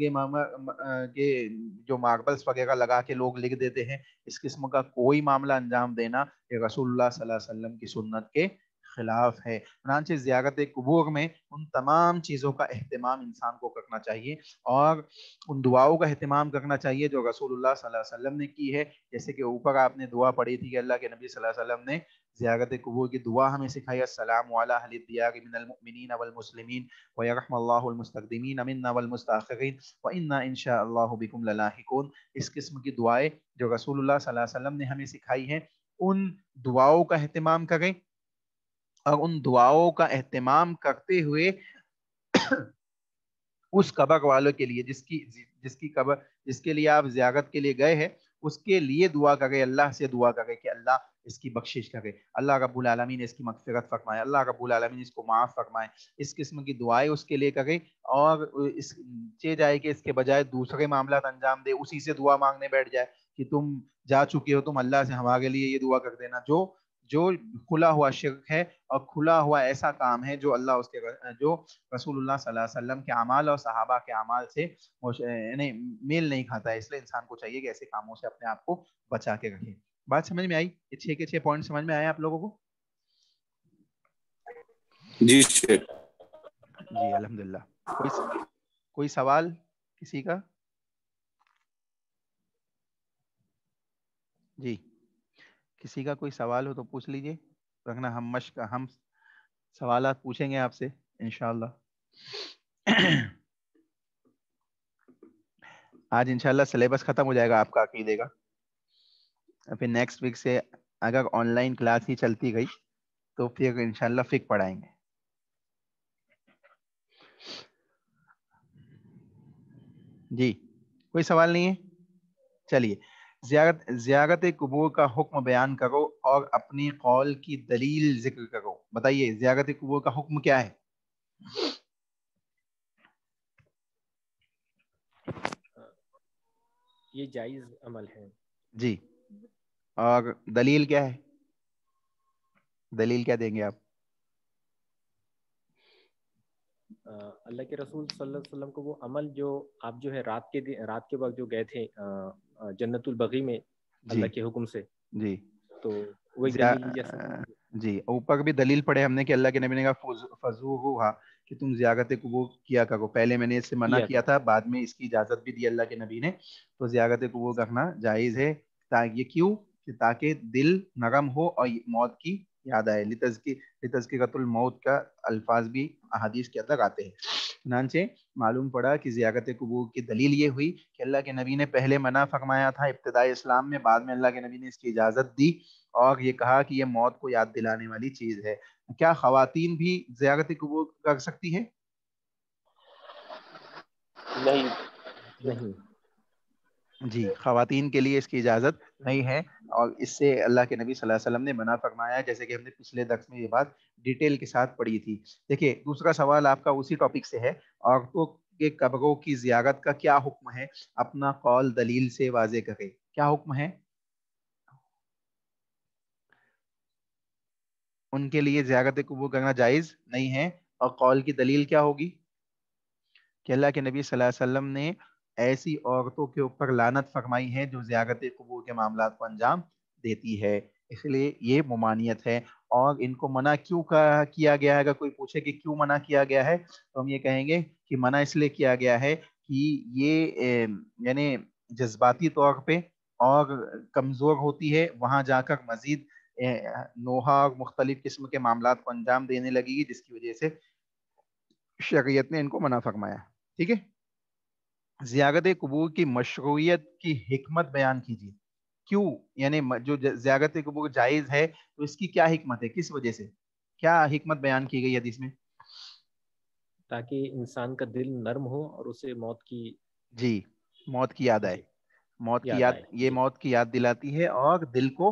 کے جو ماربلس وغیرہ لگا کے لوگ لکھ دیتے ہیں، اس قسم کا کوئی معاملہ انجام دینا یہ رسول اللہ صلی اللہ علیہ وسلم کی سنت کے خلاف ہے۔ چنانچہ زیارت قبور میں ان تمام چیزوں کا اہتمام انسان کو کرنا چاہیے اور ان دعاؤں کا اہتمام کرنا چاہیے جو رسول اللہ صلی اللہ علیہ وسلم نے کی ہے، جیسے کہ اوپر آپ نے دعا پڑھی تھی کہ اللہ کے نبی صلی اللہ علیہ وسلم نے زیارت قبور کی دعا ہمیں سکھائی، السلام علی اہل الدیار من المؤمنین والمسلمین ویرحم اللہ المستقدمین منا والمستاخرین وانا ان شاء اللہ بکم للاحقون۔ اس قسم کی دعائیں جو رسول اللہ صلی اللہ علیہ وسلم نے ہمیں سکھائی ہیں، ان دعاؤں کا اہتمام کریں اور ان دعاؤں کا اہتمام کرتے ہوئے اس قبر والوں کے لیے جس کی قبر جس کے لیے آپ زیارت کے لیے گئے ہیں، اس کے لیے دعا کرے، اللہ سے دعا کرے کہ اللہ اس کی بخشش کرے، اللہ رب العالمین اس کی مغفرت فرمائے، اللہ رب العالمین اس کو معاف فرمائے۔ اس قسم کی دعائیں اس کے لیے کرے اور اس جائے کہ اس کے بجائے دوسرے معاملات انجام دے، اسی سے دعا مانگنے بیٹھ جائے کہ تم جا چکے ہو، تم اللہ سے ہمارے لیے یہ دعا کر دینا، جو کھلا ہوا شرک ہے اور کھلا ہوا ایسا کام ہے جو جو رسول اللہ صلی اللہ علیہ وسلم کے اعمال اور صحابہ کے اعمال سے میل نہیں کھاتا ہے۔ اس لیے انسان کو چاہیے کہ ایسے کاموں سے اپنے آپ کو بچا کے رکھے۔ بات سمجھ میں آئی؟ یہ 6 کے 6 پوائنٹ سمجھ میں آئے آپ لوگوں کو؟ جی شیخ۔ جی الحمدللہ۔ کوئی سوال کسی کا؟ جی کسی کا کوئی سوال ہو تو پوچھ لیجئے، رکھنا ہم سوالات پوچھیں گے آپ سے انشاءاللہ۔ آج انشاءاللہ سلیبس ختم ہو جائے گا آپ کا عقیدے کا، پھر نیکسٹ ویک سے اگر آن لائن کلاس ہی چلتی گئی تو پھر انشاءاللہ فقہ پڑھائیں گے۔ جی کوئی سوال نہیں ہے؟ چلیے، زیارت قبور کا حکم بیان کرو اور اپنی قول کی دلیل ذکر کرو۔ بتائیے زیارت قبور کا حکم کیا ہے؟ یہ جائز عمل ہے۔ جی، اور دلیل کیا ہے؟ دلیل کیا دیں گے آپ؟ اللہ کے رسول صلی اللہ علیہ وسلم کو وہ عمل جو آپ جو ہے رات کے وقت جو گئے تھے جنت البقیع میں اللہ کے حکم سے، جی تو وہی دلیل جیسا۔ جی اوپر بھی دلیل پڑھے ہم نے کہ اللہ کے نبی نے کہا فزورھا کہ تم زیارت قبور کیا کرو۔ پہلے میں نے اس سے منع کیا تھا، بعد میں اس کی اجازت بھی دی اللہ کے نبی نے، تو زیارت قبور کرنا جائز ہے۔ یہ کیوں؟ کہ تاکہ دل نرم ہو اور موت کی یاد آئے۔ لتذکرۃ الموت کا الفاظ بھی احادیث کے اندر آتے ہیں۔ چنانچہ معلوم پڑا کہ زیارت قبور کی دلیل یہ ہوئی کہ اللہ کے نبی نے پہلے منع فرمایا تھا ابتدائی اسلام میں، بعد میں اللہ کے نبی نے اس کی اجازت دی اور یہ کہا کہ یہ موت کو یاد دلانے والی چیز ہے۔ کیا خواتین بھی زیارت قبور کر سکتی ہیں؟ نہیں جی خواتین کے لیے اس کی اجازت نہیں ہے، اور اس سے اللہ کے نبی صلی اللہ علیہ وسلم نے منع فرمایا، جیسے کہ ہم نے پچھلے درس میں یہ بات ڈیٹیل کے ساتھ پڑھی تھی۔ دیکھیے دوسرا سوال آپ کا اسی ٹاپک سے ہے، عورتوں کے قبروں کی زیارت کا کیا حکم ہے؟ اپنا قول دلیل سے واضح کرے، کیا حکم ہے؟ ان کے لیے زیارت قبور کرنا جائز نہیں ہے، اور قول کی دلیل کیا ہوگی؟ کہ اللہ کے نبی صلی اللہ علیہ وسلم نے ایسی عورتوں کے اوپر لعنت فرمائی ہے جو زیارت قبور کے معاملات کو انجام دیتی ہے، اس لیے یہ ممانعت ہے۔ اور ان کو منع کیوں کیا گیا ہے؟ اگر کوئی پوچھے کہ کیوں منع کیا گیا ہے تو ہم یہ کہیں گے کہ منع اس لیے کیا گیا ہے کہ یہ یعنی جذباتی طور پہ اور کمزور ہوتی ہے، وہاں جا کر مزید نوحہ اور مختلف قسم کے معاملات کو انجام دینے لگے گی، جس کی وجہ سے شریعت نے ان کو منع فرمایا۔ ٹھیک ہے، زیارت قبور کی مشروعیت کی حکمت بیان کیجیے۔ کیوں یعنی جو زیارت قبور جائز ہے تو اس کی کیا حکمت ہے، کس وجہ سے، کیا حکمت بیان کی گئی حدیث میں؟ تاکہ انسان کا دل نرم ہو اور اسے موت کی موت کی یاد آئے۔ موت کی یاد، یہ موت کی یاد دلاتی ہے اور دل کو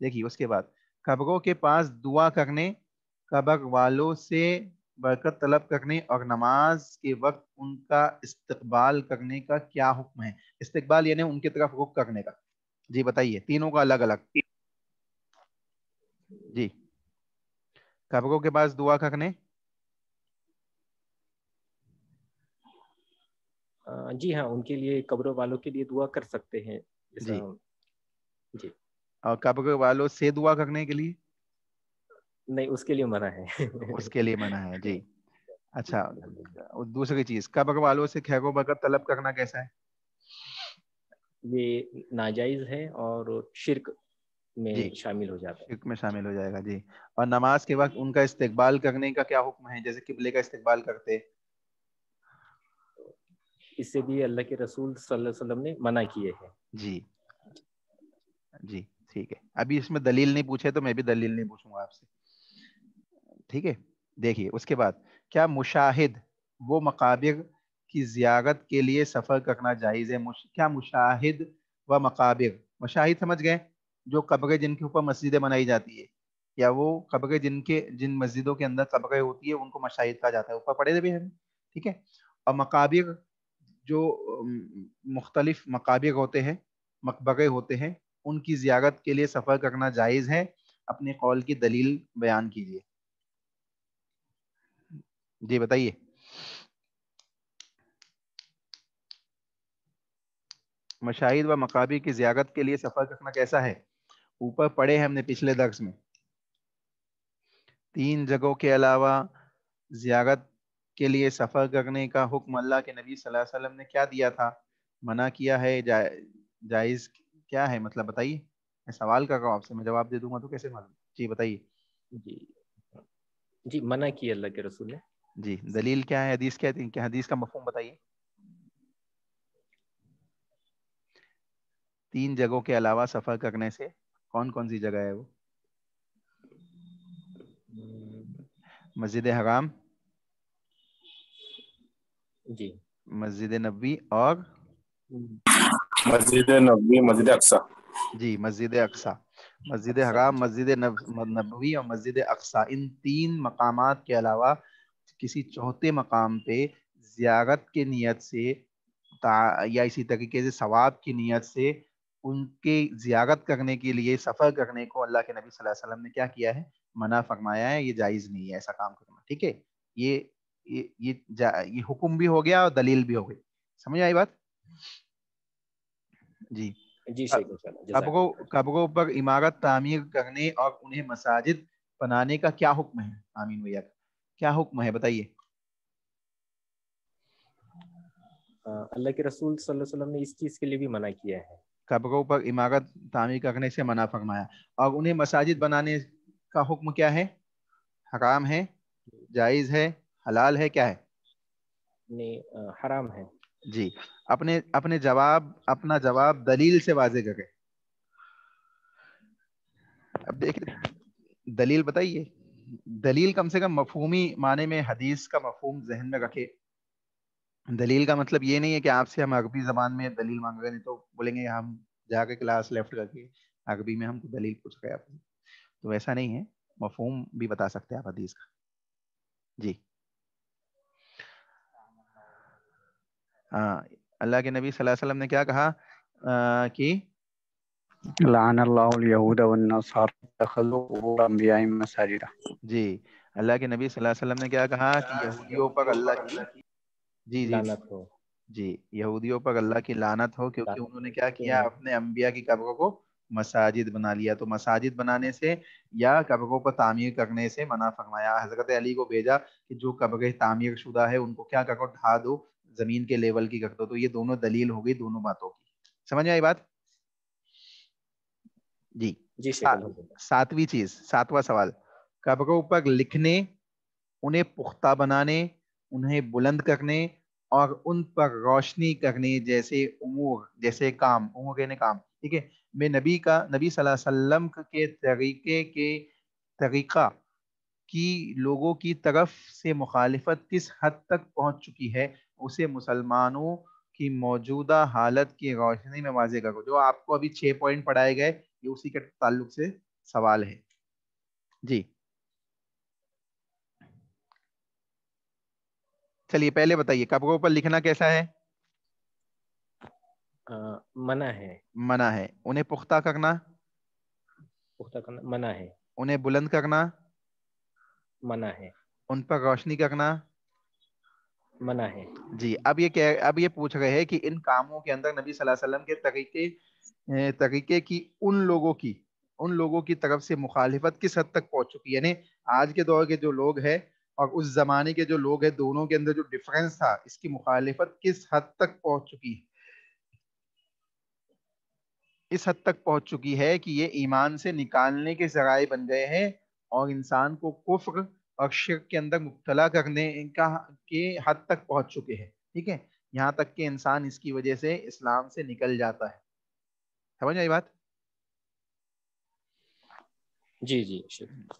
دیکھیے اس کے بعد قبروں کے پاس دعا کرنے, قبر والوں سے برکت طلب کرنے اور نماز کے وقت ان کا استقبال کرنے کا کیا حکم ہے؟ استقبال یعنی ان کی طرف رخ کرنے کا. جی بتائیے, تینوں کا الگ الگ. جی, قبروں کے پاس دعا کرنے. جی ہاں, ان کے لیے قبروں والوں کے لیے دعا کر سکتے ہیں جی, جیسا. جی اور قبر والوں سے دعا کرنے کے لیے نہیں, اس کے لیے منع ہے. اس کے لیے منع ہے. جی اچھا, دوسری چیز, قبر والوں سے خیر و برکت طلب کرنا کیسا ہے؟ یہ ناجائز ہے اور شرک میں جی, شامل ہو جاتا ہے. شرک میں شامل ہو جائے گا. جی, اور نماز کے وقت ان کا استقبال کرنے کا کیا حکم ہے, جیسے قبلے کا استقبال کرتے؟ اس سے بھی اللہ کے رسول صلی اللہ علیہ وسلم نے منع کیے ہیں. جی جی ٹھیک ہے, ابھی اس میں دلیل نہیں پوچھے تو میں بھی دلیل نہیں پوچھوں گا آپ سے. ٹھیک ہے, دیکھیے اس کے بعد, کیا مشاہد وہ مقابر کی زیارت کے لیے سفر کرنا جائز ہے؟ کیا مشاہد و مقابر, مشاہد سمجھ گئے جو قبریں جن کے اوپر مسجدیں بنائی جاتی ہے, یا وہ قبریں جن مسجدوں کے اندر قبریں ہوتی ہے ان کو مشاہد کہا جاتا ہے, اوپر پڑھے بھی ہیں. ٹھیک ہے, اور مقابر جو مختلف مقابر ہوتے ہیں, مقبرے ہوتے ہیں, ان کی زیارت کے لیے سفر کرنا جائز ہے. اپنے قول کی دلیل بیان کیجیے. جی بتائیے. مشاہد و مقابر کی زیارت کے لیے سفر کرنا کیسا ہے؟ اوپر پڑھے ہیں ہم نے پچھلے درس میں. 3 جگہوں کے علاوہ زیارت کے لیے سفر کرنے کا حکم اللہ کے نبی صلی اللہ علیہ وسلم نے کیا دیا تھا, منع کیا ہے, جائز کیا ہے, مطلب بتائیے. میں سوال کر رہا ہوں آپ سے, میں جواب دے دوں گا تو کیسے معلوم؟ جی بتائیے. جی جی, منع کیا اللہ کے رسول نے. جی, دلیل کیا ہے, حدیث کیا ہے, کہ حدیث کا مفہوم بتائیے. 3 جگہوں کے علاوہ سفر کرنے سے کون کون سی جگہ ہے وہ؟ مسجد حرام, جی, مسجد نبوی, اور مسجد نبوی, مسجد اقصی. جی مسجد اقصی. مسجد اقصیٰ. حرام, جی مسجد نبوی اور مسجد اقصی, ان 3 مقامات کے علاوہ کسی چوتھے مقام پہ زیارت کی نیت سے یا اسی طریقے سے ثواب کی نیت سے ان کے زیارت کرنے کے لیے سفر کرنے کو اللہ کے نبی صلی اللہ علیہ وسلم نے کیا کیا ہے, منع فرمایا ہے. یہ جائز نہیں ہے ایسا کام کرنا. ٹھیک ہے, یہ حکم بھی ہو گیا اور دلیل بھی ہو گئی. سمجھ آئی بات؟ جی, جی شیخ انشاءاللہ, جزاک اللہ. قبروں پر عمارت تعمیر کرنے اور انہیں مساجد بنانے کا کیا حکم ہے؟ آمین بھیا, کیا حکم ہے بتائیے. اللہ کے رسول صلی اللہ علیہ وسلم نے اس چیز کے لیے بھی منع کیا ہے. قبروں پر عمارت تعمیر کرنے سے منع فرمایا, اور انہیں مساجد بنانے کا حکم کیا ہے؟ حرام ہے, جائز ہے, حلال ہے, کیا ہے؟ حرام ہے. جی, اپنا جواب دلیل سے واضح کریں. اب دیکھیں, دلیل بتائیے. دلیل کم سے کم مفہومی معنی میں حدیث کا مفہوم ذہن میں رکھے. دلیل کا مطلب یہ نہیں ہے کہ آپ سے ہم عربی زبان میں دلیل مانگ رہے ہیں تو بولیں گے ہم جا کے کلاس لیفٹ کر کے عربی میں ہم کو دلیل پوچھ رہے ہیں. تو ایسا نہیں ہے, مفہوم بھی بتا سکتے ہیں آپ حدیث کا. جی, اللہ کے نبی صلی اللہ علیہ وسلم نے کیا کہا کہ لعن اللہ الیہود والنصارى اتخذوا قبور انبیائهم مساجد. جی, اللہ کے نبی صلی اللہ علیہ وسلم نے کیا کہا کہ یہودیوں پر اللہ کی جی جی لعنت ہو. جی, یہودیوں پر اللہ کی لعنت ہو, کیونکہ انہوں نے کیا کیا, اپنے انبیاء کی قبروں کو مساجد بنا لیا. تو مساجد بنانے سے یا قبروں پر تعمیر کرنے سے منع فرمایا. حضرت علی کو بھیجا کہ جو قبریں تعمیر شدہ ہے ان کو کیا کرو, ڈھا دو, زمین کے لیول کی کر دو. تو یہ دونوں دلیل ہو گئی دونوں باتوں کی. سمجھ میں آئی بات؟ جی, جی شیخ الحمدللہ. 7ویں چیز, 7واں سوال, قبروں پر لکھنے, انہیں پختہ بنانے, انہیں بلند کرنے اور ان پر روشنی کرنے جیسے امور, جیسے کام, امور کہنے کام, ٹھیک ہے, میں نبی صلی اللہ علیہ وسلم کے طریقہ کی لوگوں کی طرف سے مخالفت کس حد تک پہنچ چکی ہے, اسے مسلمانوں کی موجودہ حالت کی روشنی میں واضح کرو. جو آپ کو ابھی 6 پوائنٹ پڑھائے گئے یہ اسی کے تعلق سے سوال ہے. جی چلیے پہلے بتائیے قبروں پر لکھنا کیسا ہے؟ منع ہے. منع ہے. انہیں پختہ کرنا؟ پختہ کرنا منع ہے. انہیں بلند کرنا؟ منع ہے. ان پر روشنی کرنا؟ منع ہے. جی اب یہ پوچھ رہے ہیں کہ ان کاموں کے اندر نبی صلی اللہ علیہ وسلم کے طریقے کی ان لوگوں کی طرف سے مخالفت کس حد تک پہنچ چکی ہے. یعنی آج کے دور کے جو لوگ ہیں اور اس زمانے کے جو لوگ ہیں دونوں کے اندر جو ڈفرنس تھا اس کی مخالفت کس حد تک پہنچ چکی ہے. اس حد تک پہنچ چکی ہے کہ یہ ایمان سے نکالنے کے ذرائع بن گئے ہیں اور انسان کو کفر اور شرک کے اندر مبتلا کرنے کے حد تک پہنچ چکے ہیں. ٹھیک ہے یہاں تک کہ انسان اس کی وجہ سے اسلام سے نکل جاتا ہے. سمجھ آئی بات؟ جی جی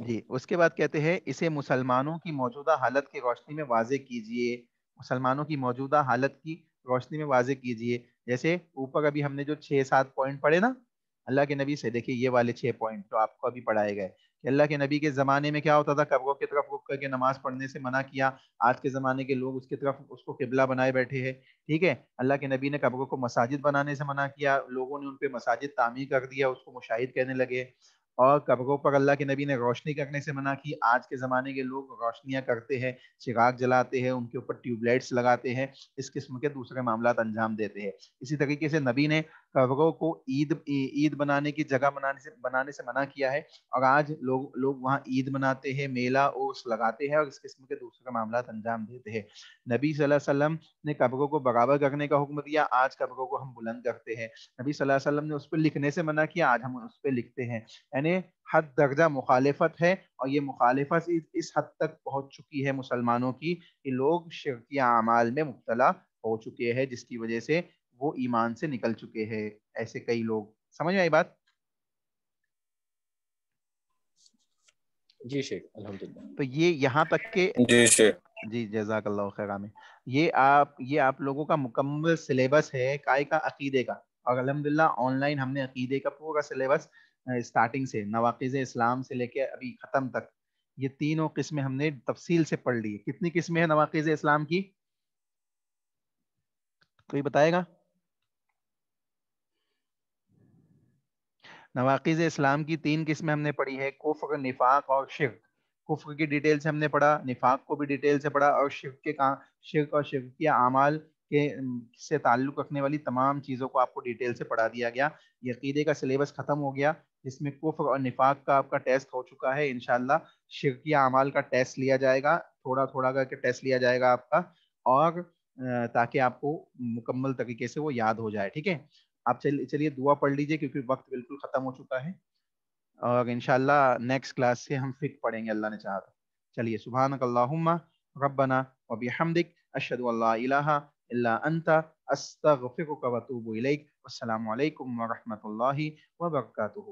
جی اس کے بعد کہتے ہیں اسے مسلمانوں کی موجودہ حالت کی روشنی میں واضح کیجئے. مسلمانوں کی موجودہ حالت کی روشنی میں واضح کیجئے. جیسے اوپر ابھی ہم نے جو 6-7 پوائنٹ پڑھے نا اللہ کے نبی سے, دیکھیے یہ والے 6 پوائنٹ جو آپ کو ابھی پڑھائے گئے کہ اللہ کے نبی کے زمانے میں کیا ہوتا تھا, قبروں کی طرف رک کر کے نماز پڑھنے سے منع کیا. آج کے زمانے کے لوگ اس کی طرف اس کو قبلہ بنائے بیٹھے ہیں. ٹھیک ہے اللہ کے نبی نے قبروں کو مساجد بنانے سے منع کیا, لوگوں نے ان پہ مساجد تعمیر کر دیا, اس کو مشاہد کہنے لگے. اور قبروں پر اللہ کے نبی نے روشنی کرنے سے منع کی. آج کے زمانے کے لوگ روشنیاں کرتے ہیں, چراغ جلاتے ہیں, ان کے اوپر ٹیوب لائٹس لگاتے ہیں, اس قسم کے دوسرے معاملات انجام دیتے ہیں. اسی طریقے سے نبی نے قبروں کو عید بنانے کی جگہ بنانے سے منع کیا ہے, اور آج لوگ وہاں عید مناتے ہیں, میلہ عرس لگاتے ہیں اور اس قسم کے دوسرے معاملات انجام دیتے ہیں. نبی صلی اللہ علیہ وسلم نے قبروں کو برابر کرنے کا حکم دیا, آج قبروں کو ہم بلند کرتے ہیں. نبی صلی اللہ علیہ وسلم نے اس پہ لکھنے سے منع کیا, آج ہم اس پہ لکھتے ہیں. یعنی حد درجہ مخالفت ہے, اور یہ مخالفت اس حد تک پہنچ چکی ہے مسلمانوں کی کہ لوگ شرکی اعمال میں مبتلا ہو چکے ہیں, جس کی وجہ سے وہ ایمان سے نکل چکے ہیں. ایسے کئی لوگ. سمجھ میں آئی بات؟ جی شیخ الحمدللہ. تو یہ یہاں تک کہ جی شیخ جی جزاک اللہ خیر. یہ آپ لوگوں کا مکمل سلیبس ہے کائے کا عقیدے کا, اور الحمدللہ آن لائن ہم نے عقیدے کا پورا سلیبس اسٹارٹنگ سے نواقض اسلام سے لے کے ابھی ختم تک یہ تینوں قسمیں ہم نے تفصیل سے پڑھ لی. کتنی قسمیں ہیں نواقض اسلام کی, کوئی بتائے گا؟ نواقض اسلام کی 3 قسمیں ہم نے پڑھی ہے, کفر, نفاق اور شرک. کفر کی ڈیٹیل سے ہم نے پڑھا, نفاق کو بھی ڈیٹیل سے پڑھا, اور شرک اور شرکی اعمال کے سے تعلق رکھنے والی تمام چیزوں کو آپ کو ڈیٹیل سے پڑھا دیا گیا. یہ عقیدے کا سلیبس ختم ہو گیا, جس میں کفر اور نفاق کا آپ کا ٹیسٹ ہو چکا ہے. انشاءاللہ شرکی اعمال کا ٹیسٹ لیا جائے گا, تھوڑا تھوڑا کر کے ٹیسٹ لیا جائے گا آپ کا, اور تاکہ آپ کو مکمل طریقے سے وہ یاد ہو جائے. ٹھیک ہے آپ چلیے دعا پڑھ لیجئے کیونکہ وقت بالکل ختم ہو چکا ہے, اور انشاءاللہ نیکسٹ کلاس سے ہم فقہ پڑھیں گے اللہ نے چاہا تو. چلیے سبحانک اللہم ربنا وبحمدک اشہد ان لا الہ الا انت استغفرک واتوب الیک. والسلام علیکم ورحمۃ اللہ وبرکاتہ.